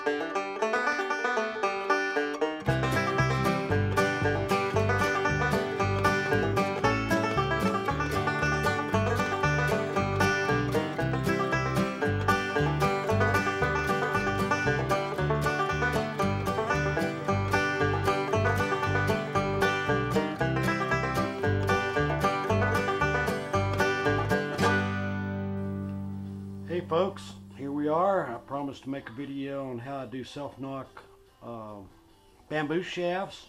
Hey folks, here we are. I promised to make a video on how I do self-knock bamboo shafts,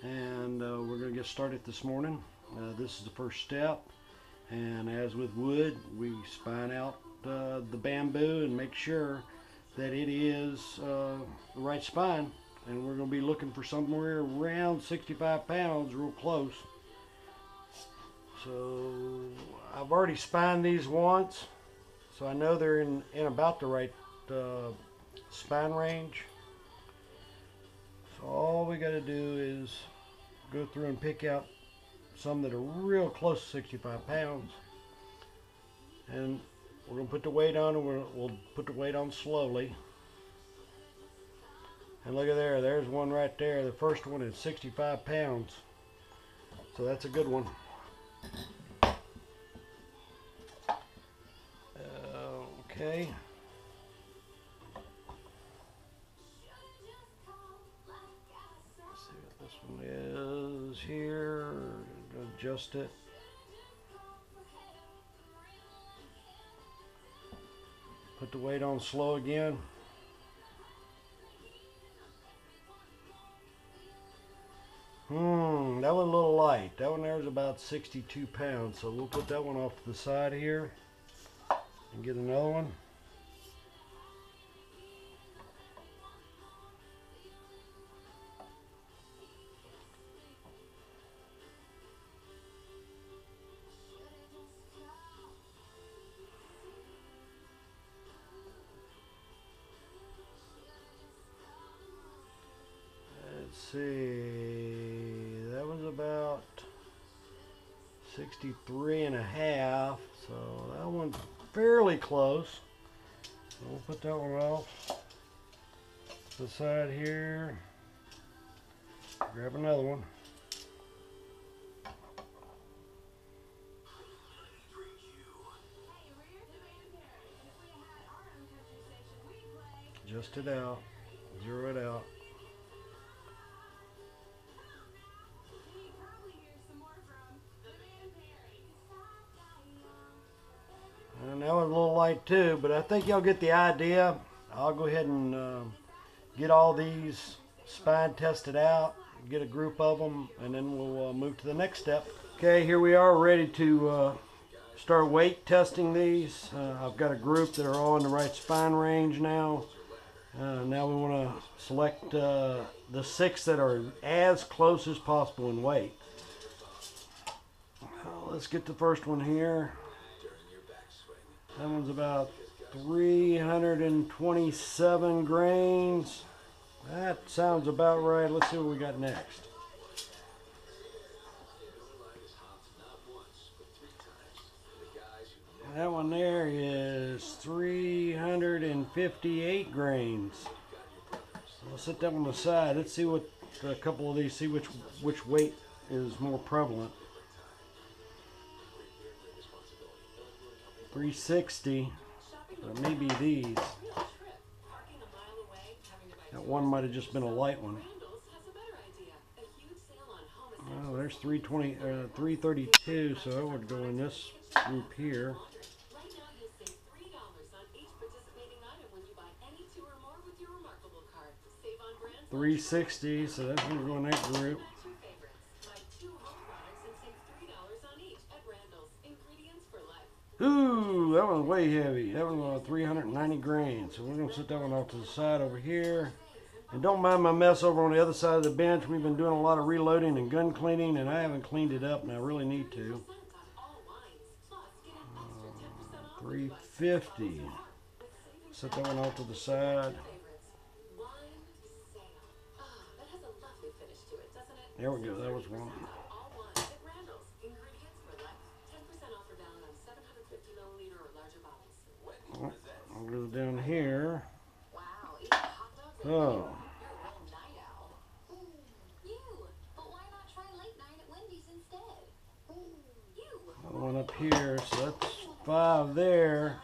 and we're going to get started this morning. This is the first step, and as with wood, we spine out the bamboo and make sure that it is the right spine, and we're going to be looking for somewhere around 65 pounds, real close. So I've already spined these once, so I know they're in about the right spine range. So all we got to do is go through and pick out some that are real close to 65 pounds. And we're going to put the weight on, and we'll put the weight on slowly. And look at there, there's one right there. The first one is 65 pounds. So that's a good one. Okay. Let's see what this one is here. Adjust it. Put the weight on slow again. That was a little light. That one there is about 62 pounds. So we'll put that one off to the side here and get another one. Let's see, that was about 63.5, so that one's fairly close. We'll put that one off to the side here. Grab another one. Adjust it out, zero it out. And that was a little light too, but I think y'all get the idea. I'll go ahead and get all these spine tested out, get a group of them, and then we'll move to the next step. Okay, here we are ready to start weight testing these. I've got a group that are all in the right spine range now. Now we want to select the 6 that are as close as possible in weight. Let's get the first one here. That one's about 327 grains. That sounds about right. Let's see what we got next. That one there is 358 grains. We'll set that one aside. Let's see what a couple of these, see which weight is more prevalent. 360, or maybe these. That one might have just been a light one. Oh, there's 332, so I would go in this group here. 360, so that's going to go in that group. Ooh, that one's way heavy. That one's 390 grains. So we're going to set that one off to the side over here. And don't mind my mess over on the other side of the bench. We've been doing a lot of reloading and gun cleaning, and I haven't cleaned it up, and I really need to. 350. Set that one off to the side. There we go. That was one. I'll go down here. Oh. One up here, so that's 5 there.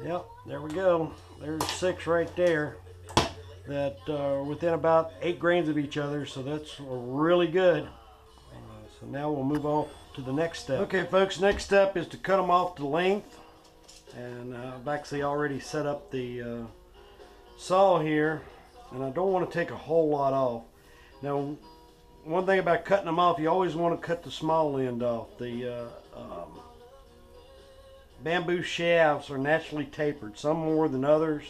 Yep, there we go. There's 6 right there that are within about 8 grains of each other, so that's really good. So now we'll move on to the next step. Okay folks, next step is to cut them off to length. And I've actually already set up the saw here, and I don't want to take a whole lot off. Now, one thing about cutting them off, you always want to cut the small end off. The bamboo shafts are naturally tapered, some more than others,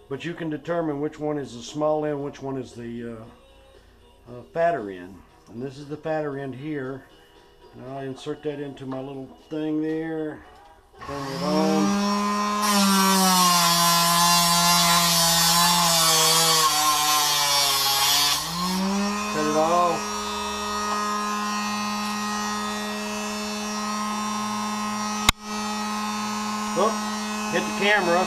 but you can determine which one is the small end, which one is the fatter end. And this is the fatter end here. And I'll insert that into my little thing there. Turn it on. Cut it off. Oh, hit the camera.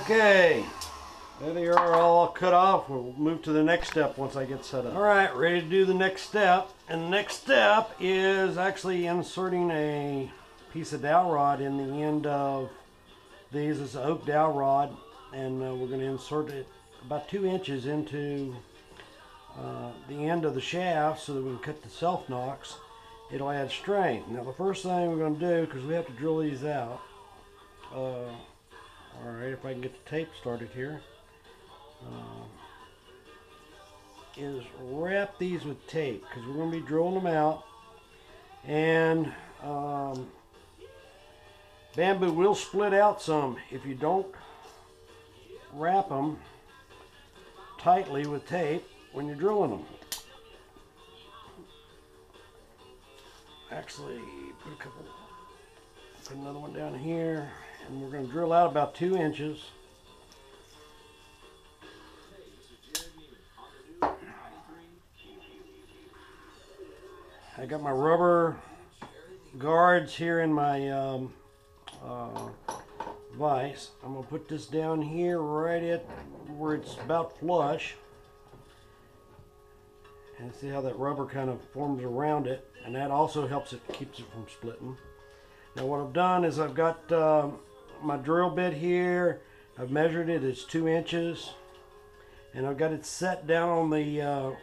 Okay, there they are all cut off. We'll move to the next step once I get set up. All right, ready to do the next step. And the next step is actually inserting a piece of dowel rod in the end of these. It's an oak dowel rod, and we're going to insert it about 2 inches into the end of the shaft so that we can cut the self-nocks. It'll add strength. Now the first thing we're going to do, because we have to drill these out, alright, if I can get the tape started here, is wrap these with tape, because we're going to be drilling them out, and bamboo will split out some if you don't wrap them tightly with tape when you're drilling them. Actually, put another one down here. And we're going to drill out about 2 inches. I got my rubber guards here in my vise. I'm going to put this down here right at where it's about flush. And see how that rubber kind of forms around it. And that also helps it, keeps it from splitting. Now what I've done is I've got my drill bit here. I've measured it, it's 2 inches, and I've got it set down on the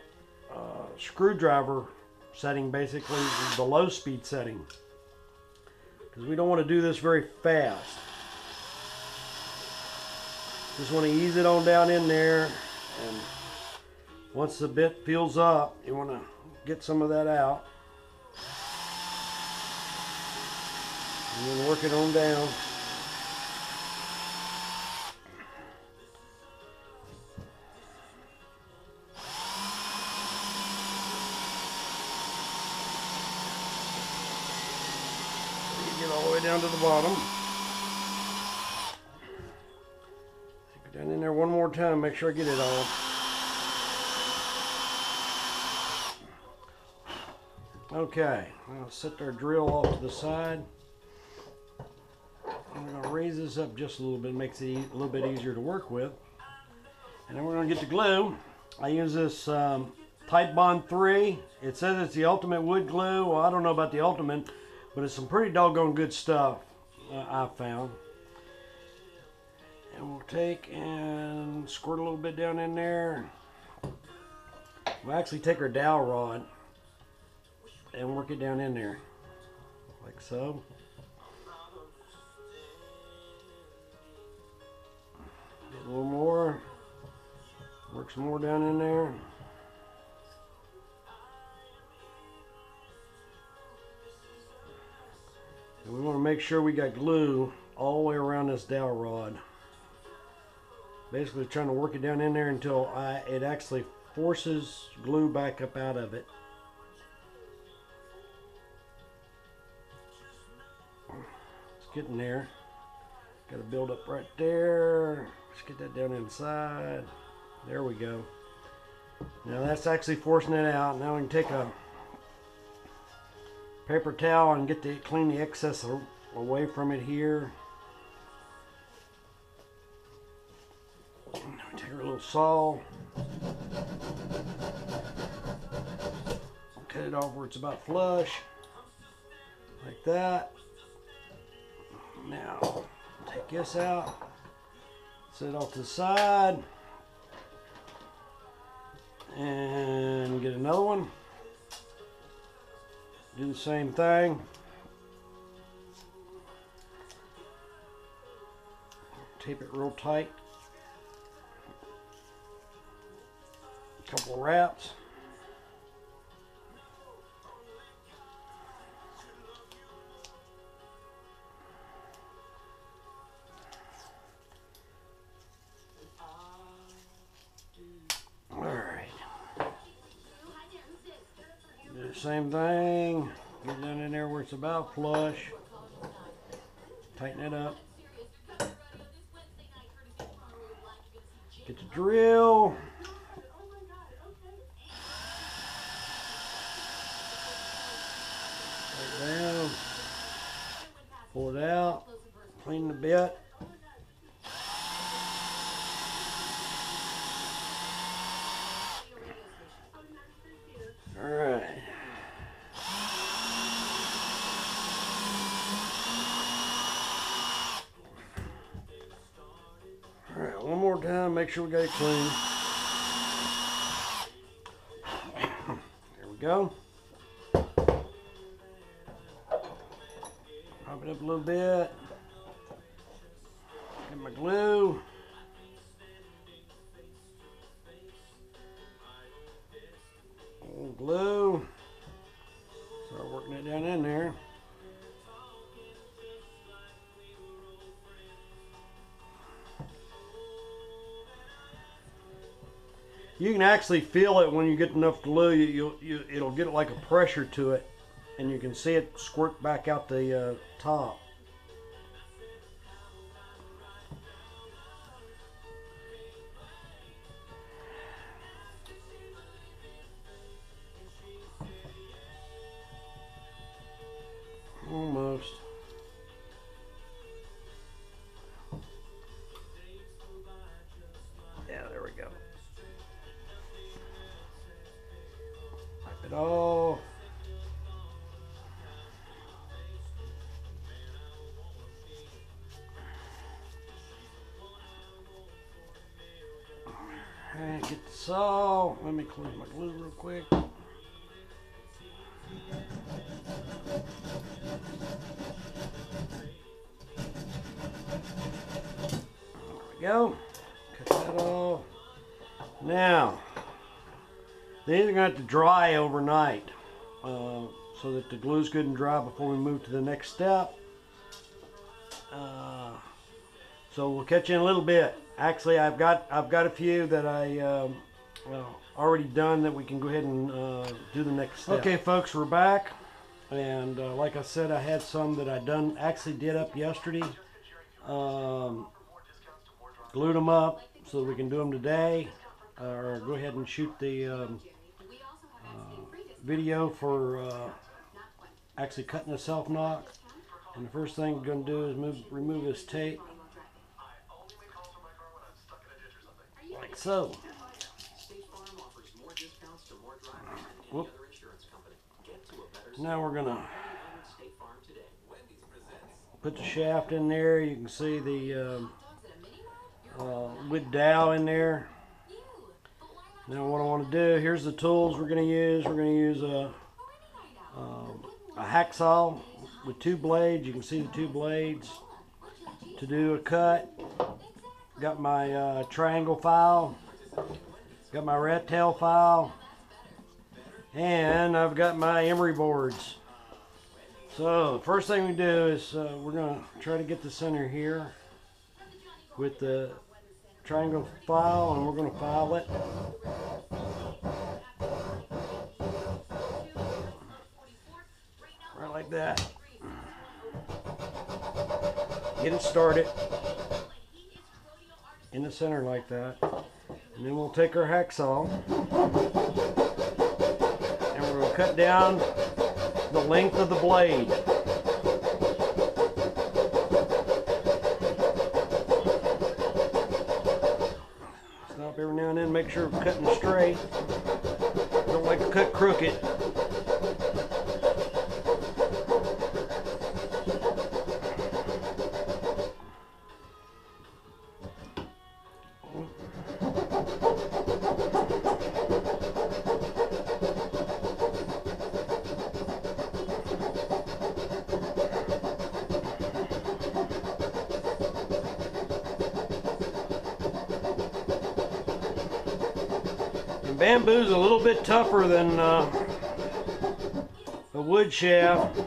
screwdriver setting, basically the low speed setting, because we don't want to do this very fast. Just want to ease it on down in there, and once the bit fills up, you want to get some of that out and then work it on down. Get all the way down to the bottom. Go down in there one more time, make sure I get it all. Okay, I'll set our drill off to the side. I'm going to raise this up just a little bit, makes it a little bit easier to work with. And then we're going to get the glue. I use this Tite Bond 3. It says it's the ultimate wood glue. Well, I don't know about the ultimate, but it's some pretty doggone good stuff I've found. And we'll take and squirt a little bit down in there. We'll actually take our dowel rod and work it down in there, like so. Get a little more. Work some more down in there. And we want to make sure we got glue all the way around this dowel rod. Basically trying to work it down in there until it actually forces glue back up out of it. It's getting there. Got to build up right there. Let's get that down inside. There we go. Now that's actually forcing it out. Now we can take a paper towel and clean the excess away from it here. Take our little saw. Cut it off where it's about flush. Like that. Now, take this out. Set it off to the side. And get another one. Do the same thing. Tape it real tight. A couple of wraps. Do the same thing. Get down in there where it's about flush. Tighten it up. Get the drill. Right down. Pull it out. Clean the bit. Alright. Alright, one more time, make sure we got it clean. There we go. Pop it up a little bit. Get my glue. Glue. Start working it down in there. You can actually feel it when you get enough glue. It'll get like a pressure to it, and you can see it squirt back out the top. Almost. Yeah, there we go. Wipe it off. Alright, get the saw. Let me clean my glue real quick. Go. Cut that off. Now, these are going to have to dry overnight so that the glue's good and dry before we move to the next step. So we'll catch you in a little bit. Actually, I've got a few that I already done that we can go ahead and do the next step. Okay, folks, we're back, and like I said, I had some that I actually did up yesterday. Glued them up so that we can do them today, or go ahead and shoot the video for actually cutting the Selfnock. And the first thing we're going to do is remove this tape like so. Whoop. Now we're gonna put the shaft in there. You can see the wood dowel in there. Now what I want to do, here's the tools we're going to use. We're going to use a hacksaw with 2 blades. You can see the 2 blades to do a cut. Got my triangle file, got my rat tail file, and I've got my emery boards. So the first thing we do is we're going to try to get the center here with the triangle file, and we're going to file it. Right like that. Get it started in the center like that. And then we'll take our hacksaw and we're going to cut down the length of the blade. Stop every now and then, make sure we're cutting straight. Don't like to cut crooked. Bamboo's a little bit tougher than a wood shaft.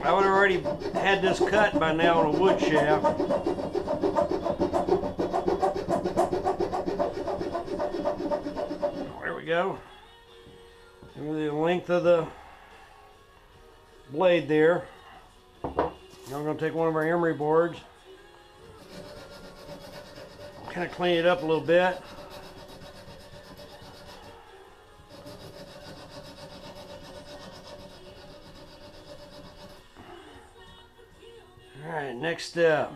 I would have already had this cut by now on a wood shaft. There we go. And the length of the blade there. Now I'm going to take one of our emery boards, kind of clean it up a little bit. Alright, next step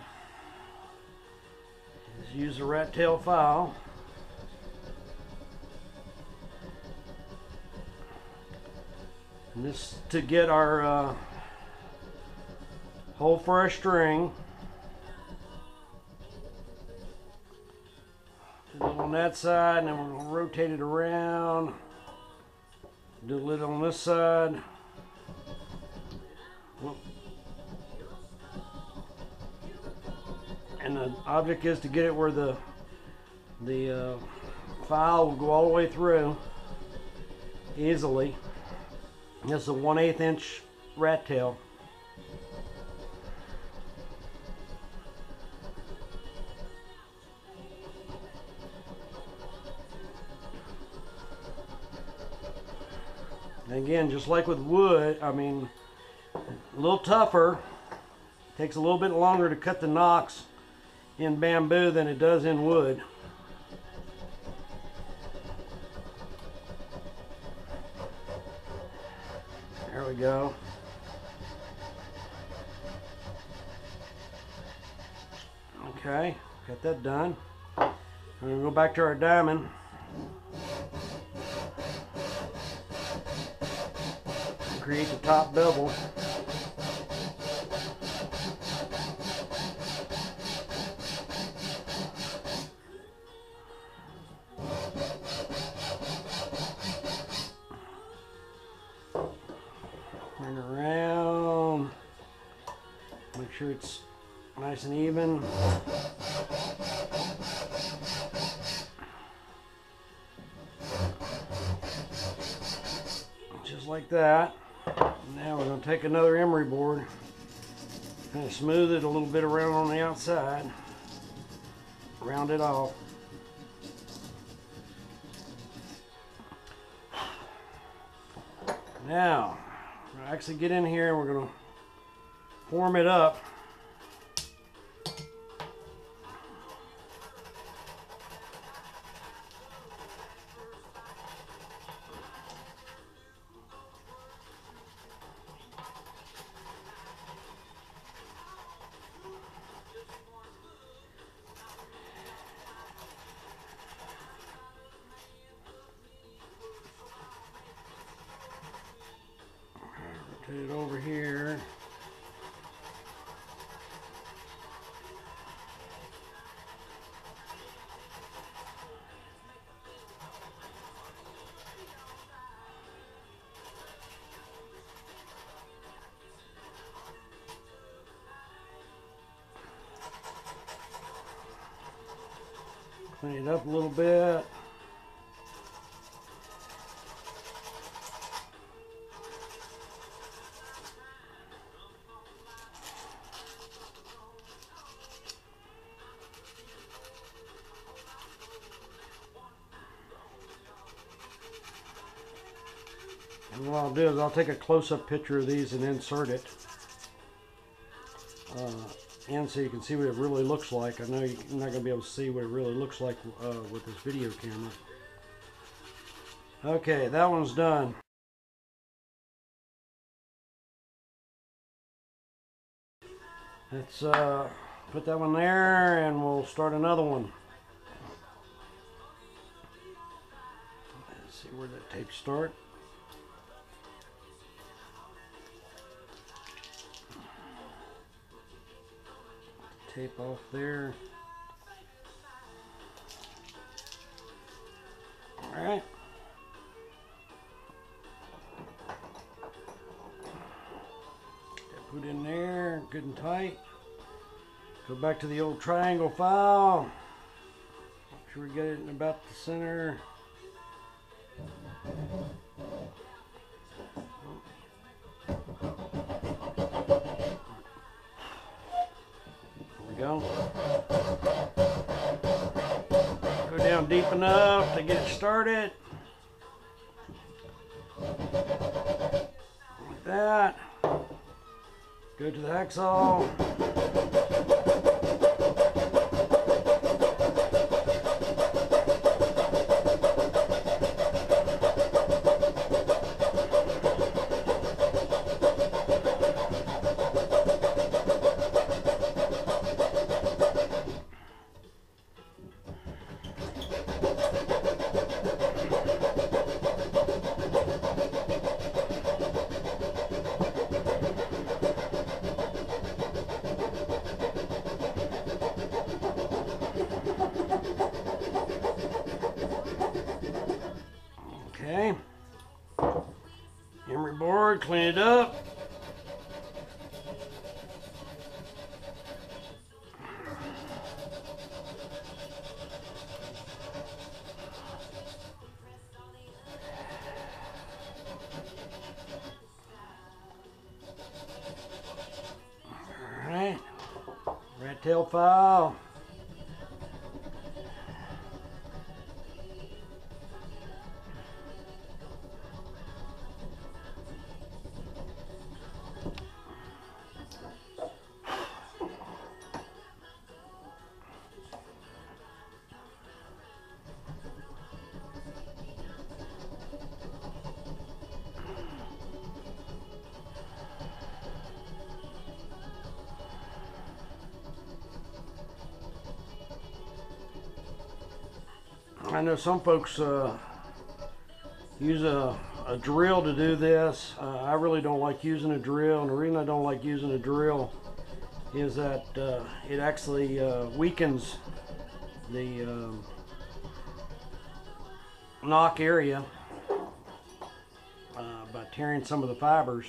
is use a rat tail file. And this to get our hole for our string. Do it on that side, and then we're going to rotate it around. Do a lid on this side. Whoop. And the object is to get it where the file will go all the way through easily. This is a 1/8 inch rat tail. And again, just like with wood, I mean, a little tougher. Takes a little bit longer to cut the nocks in bamboo than it does in wood. There we go. Okay, got that done. We're going to go back to our diamond. Create the top bevel. Turn around. Make sure it's nice and even. Just like that. Now we're going to take another emery board, kind of smooth it a little bit around on the outside, round it off. Now, we're going to actually get in here and we're going to form it up. Put it over here. Clean it up a little bit. And what I'll do is I'll take a close-up picture of these and insert it in so you can see what it really looks like. I know you're not going to be able to see what it really looks like with this video camera. Okay, that one's done. Let's put that one there and we'll start another one. Let's see where that tape starts. Tape off there. All right. Put in there, good and tight. Go back to the old triangle file. Make sure we get it in about the center. Go. Go down deep enough to get it started. Like that. Go to the hacksaw. Okay, emery board, clean it up. All right, rat tail file. I know some folks use a drill to do this. I really don't like using a drill, and the reason I don't like using a drill is that it actually weakens the knock area by tearing some of the fibers.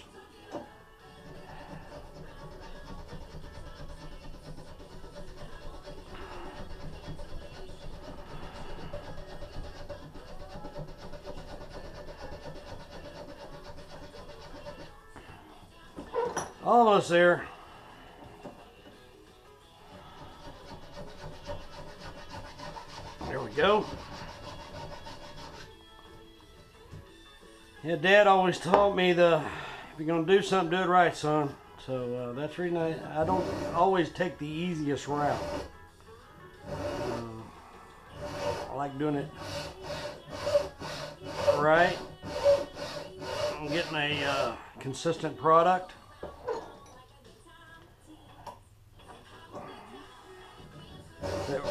Almost there. There we go. Yeah, Dad always taught me if you're gonna do something, do it right, son. So that's the reason I don't always take the easiest route. I like doing it right. I'm getting a consistent product. That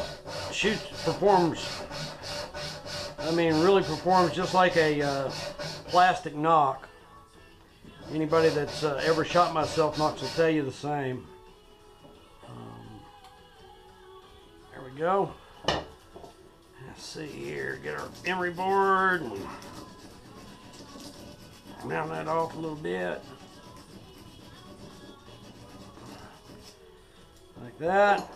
really performs just like a plastic knock. Anybody that's ever shot my Selfnocks will tell you the same. There we go. Let's see here, get our emery board and mount that off a little bit. Like that.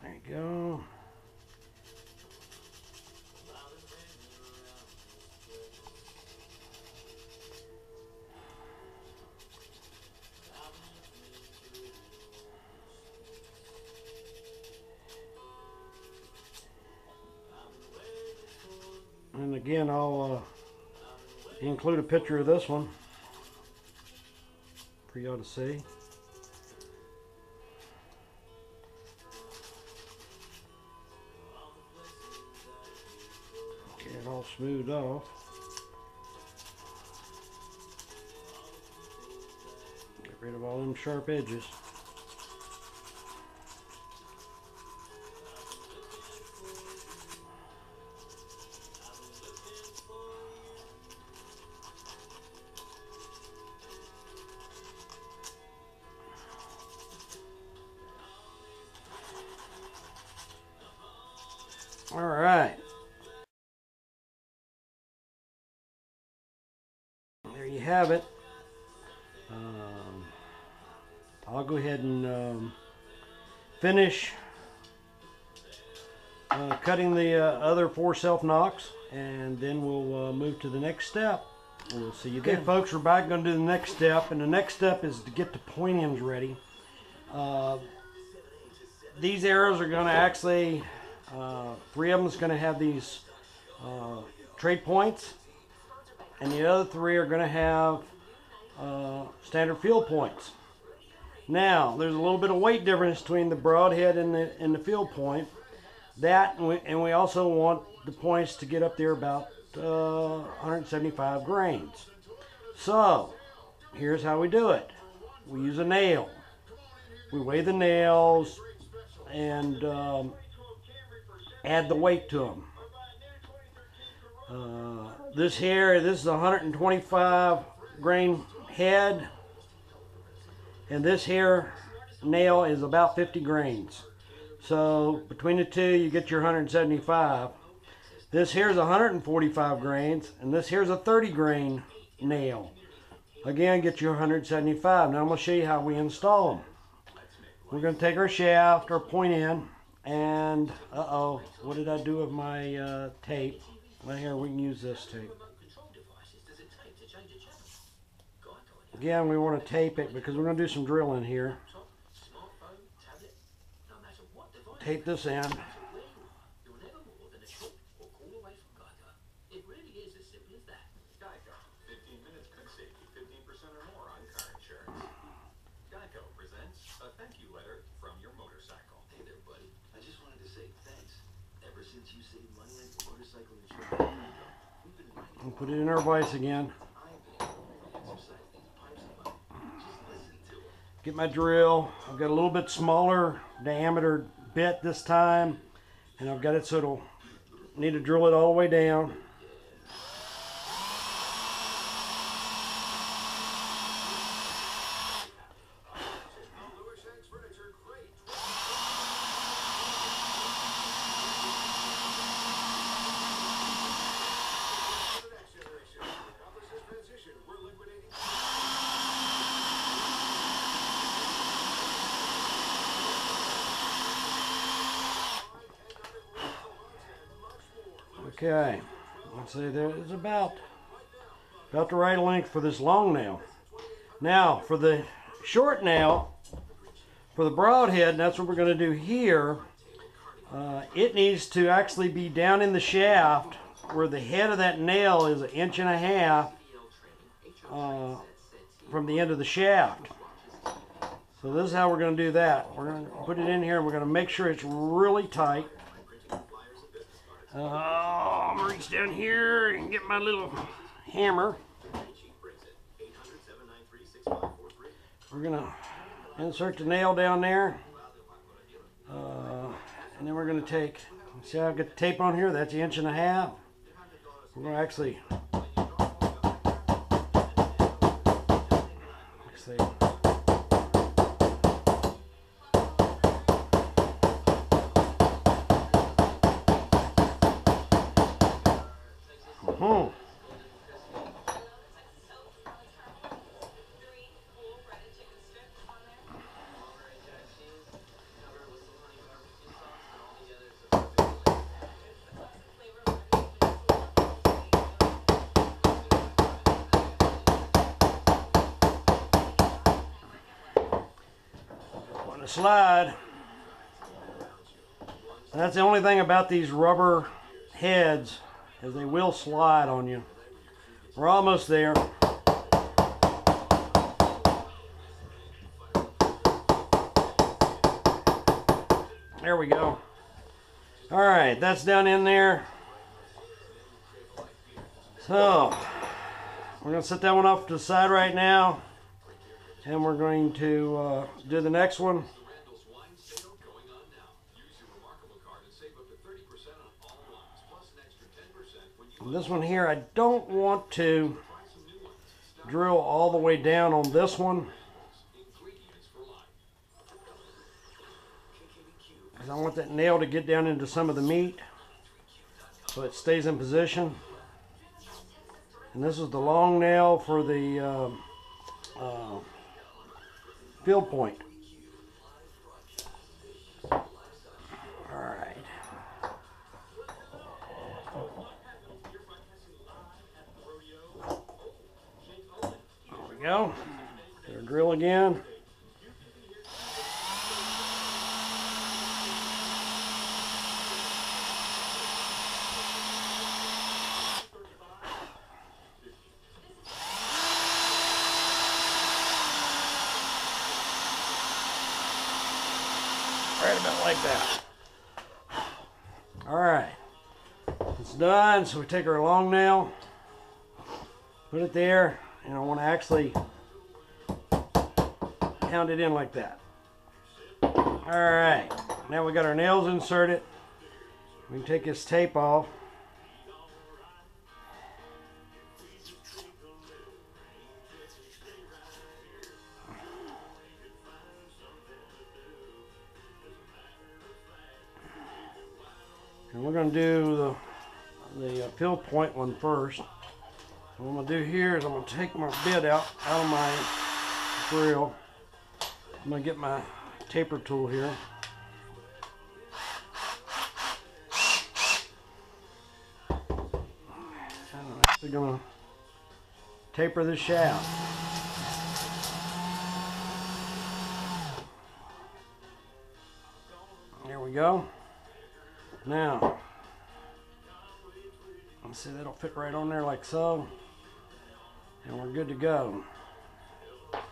There you go. And again, I'll include a picture of this one for y'all to see. Get it all smoothed off. Get rid of all them sharp edges. All right. There you have it. I'll go ahead and finish cutting the other 4 Selfnocks, and then we'll move to the next step. We'll see you then. Okay, folks, we're back going to do the next step, and the next step is to get the point ends ready. These arrows are going to actually, 3 of them is going to have these trade points, and the other 3 are going to have standard field points. Now, there's a little bit of weight difference between the broadhead and the field point. That, and we also want the points to get up there about 175 grains. So, here's how we do it. We use a nail. We weigh the nails and add the weight to them. This is a 125 grain head, and this here nail is about 50 grains. So between the two you get your 175. This here's 145 grains, and this here's a 30 grain nail. Again, get your 175. Now I'm going to show you how we install them. We're going to take our shaft, our point end, and what did I do with my tape? Right here, we can use this tape. Again, we want to tape it because we're going to do some drilling here. Tape this in. And put it in our vise again. Get my drill. I've got a little bit smaller diameter bit this time, and I've got it so it'll need to drill it all the way down. Okay, let's see, there's about the right length for this long nail. Now, for the short nail, for the broadhead, that's what we're going to do here. It needs to actually be down in the shaft where the head of that nail is 1.5 inches from the end of the shaft. So this is how we're going to do that. We're going to put it in here, and we're going to make sure it's really tight. I'm gonna reach down here and get my little hammer. We're gonna insert the nail down there, and then we're gonna take, see how I've got the tape on here? That's 1.5 inches. We're gonna actually on the slide. That's the only thing about these rubber heads, is they will slide on you. We're almost there. There we go. All right, that's down in there. So we're gonna set that one off to the side right now, and we're going to do the next one. This one here, I don't want to drill all the way down on this one, because I want that nail to get down into some of the meat so it stays in position. And this is the long nail for the field point. Alright. There we go. Get our drill again. Right about like that. Alright, it's done. So we take our long nail, put it there, and I want to actually pound it in like that. Alright, now we got our nails inserted. We can take this tape off. And we're going to do the field point one first. So what I'm going to do here is I'm going to take my bit out of my drill. I'm going to get my taper tool here. And I'm actually going to taper the shaft. There we go. Now, let's see, that'll fit right on there like so, and we're good to go. I'll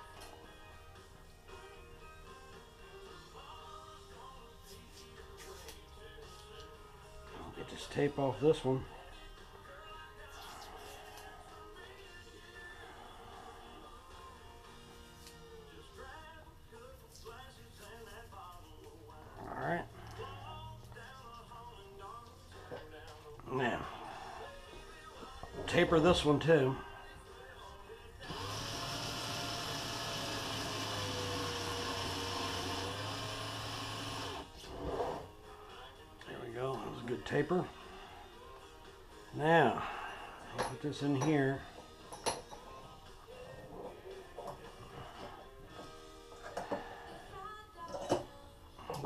get this tape off this one. Alright. Now, taper this one too. There we go, that was a good taper. Now, I'll put this in here.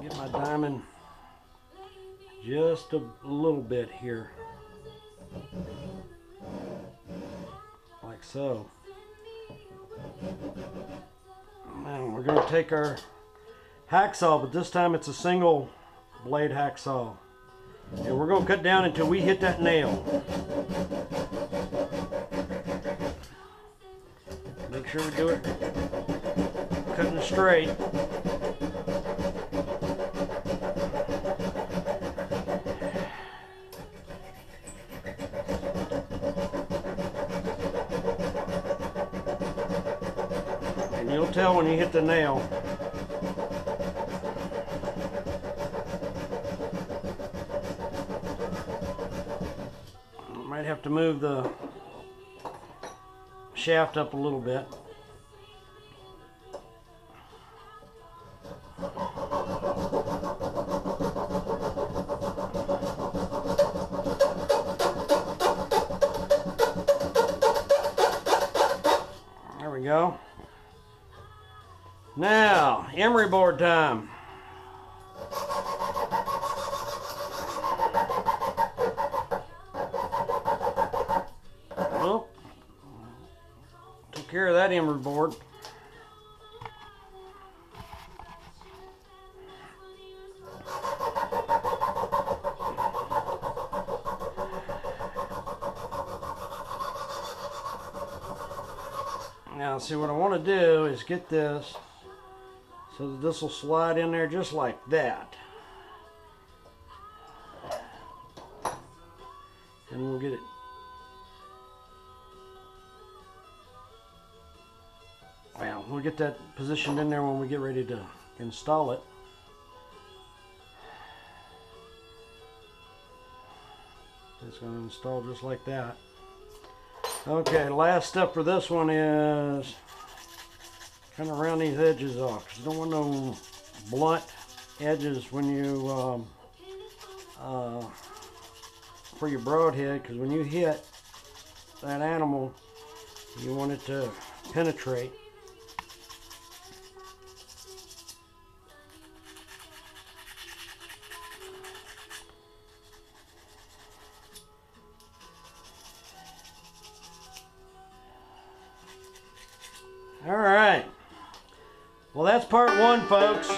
Get my diamond just a little bit here, like so. Now we're going to take our hacksaw, but this time it's a single blade hacksaw, and we're going to cut down until we hit that nail. Make sure we do it cutting straight. You'll tell when you hit the nail. Might have to move the shaft up a little bit. There we go. Now, emery board time. Well, took care of that emery board. Now, see, what I want to do is get this so that this will slide in there just like that. And we'll get it. Well, we'll get that positioned in there when we get ready to install it. It's going to install just like that. Okay, last step for this one is kind of round these edges off, because you don't want no blunt edges when you for your broadhead, because when you hit that animal, you want it to penetrate. All right. Well, that's part one, folks.